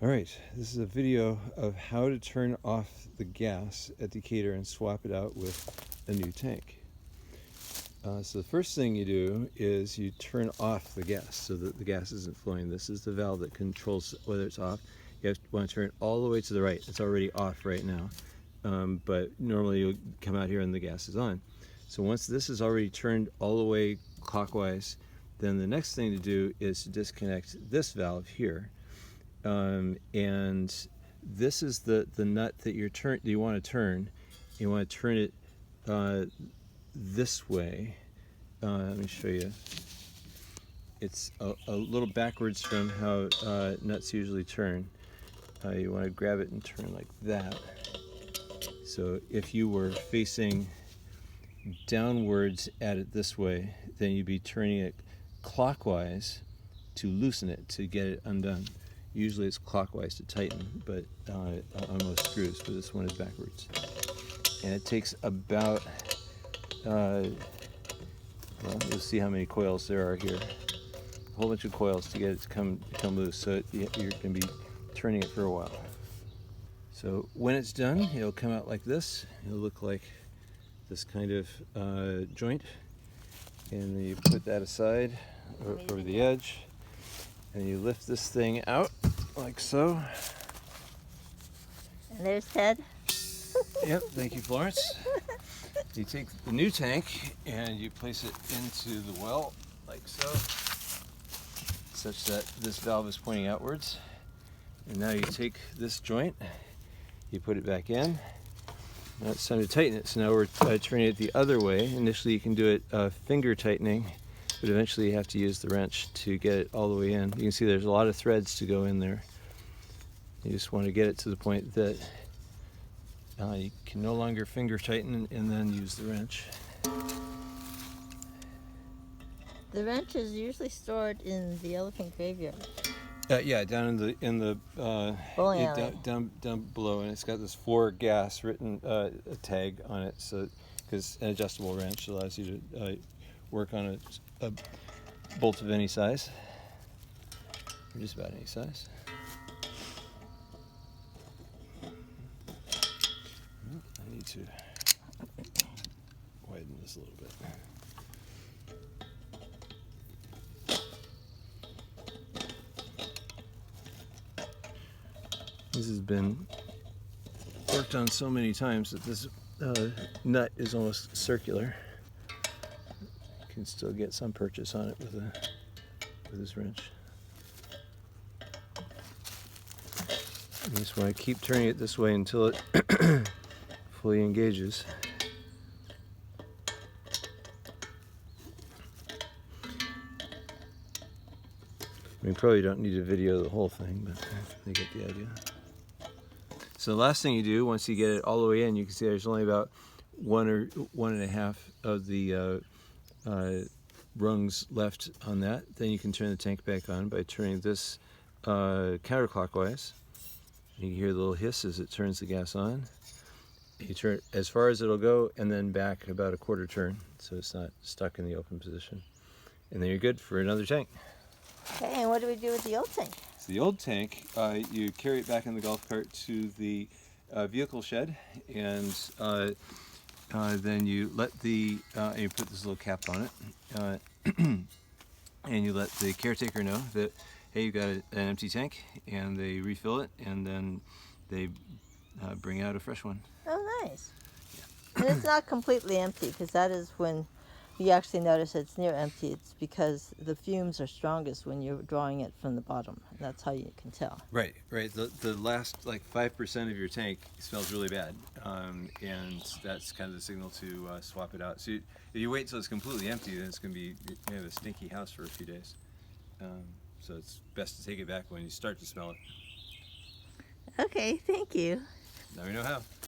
Alright, this is a video of how to turn off the gas at Decatur and swap it out with a new tank. So the first thing you do is you turn off the gas so that the gas isn't flowing. This is the valve that controls whether it's off. You want to turn it all the way to the right. It's already off right now, but normally you'll come out here and the gas is on. So once this is already turned all the way clockwise, then the next thing to do is to disconnect this valve here. And this is the nut that you want to turn. You want to turn it this way. Let me show you. It's a little backwards from how nuts usually turn. You want to grab it and turn like that. So if you were facing downwards at it this way, then you'd be turning it clockwise to loosen it, to get it undone. Usually it's clockwise to tighten, but on most screws, but this one is backwards. And it takes about, well, you'll see how many coils there are here. A whole bunch of coils to get it to come loose, so you're going to be turning it for a while. So when it's done, it'll come out like this. It'll look like this kind of joint. And then you put that aside over the edge. And you lift this thing out like so. And there's Ted. Yep, thank you, Florence. You take the new tank and you place it into the well like so, such that this valve is pointing outwards. And now you take this joint, you put it back in. Now it's time to tighten it. So now we're turning it the other way. Initially you can do it finger tightening, but eventually you have to use the wrench to get it all the way in. You can see there's a lot of threads to go in there. You just want to get it to the point that you can no longer finger tighten and then use the wrench. The wrench is usually stored in the elephant graveyard. Yeah, down in the bowling alley. down below, and it's got this 4 gas written tag on it, so because an adjustable wrench allows you to work on a bolt of any size, or just about any size. I need to widen this a little bit. This has been worked on so many times that this nut is almost circular. You can still get some purchase on it with this wrench. You just want to keep turning it this way until it fully engages. I mean, probably don't need to video the whole thing, but you get the idea. So the last thing you do, once you get it all the way in, you can see there's only about 1 or 1.5 of the rungs left on that. Then you can turn the tank back on by turning this counterclockwise. You can hear the little hiss as it turns the gas on. You turn it as far as it'll go and then back about a 1/4 turn, so it's not stuck in the open position. And then you're good for another tank. Okay, and what do we do with the old tank? So the old tank, you carry it back in the golf cart to the vehicle shed, and then you let and you put this little cap on it, and you let the caretaker know that, hey, you've got an empty tank, and they refill it, and then they bring out a fresh one. Oh, nice. Yeah. And it's not completely empty, because that is when you actually notice it's near empty. It's because the fumes are strongest when you're drawing it from the bottom. That's how you can tell. Right. The last like 5% of your tank smells really bad, and that's kind of the signal to swap it out. So if you wait till it's completely empty, then it's going to be a stinky house for a few days. So it's best to take it back when you start to smell it. Okay, thank you. Now we know how.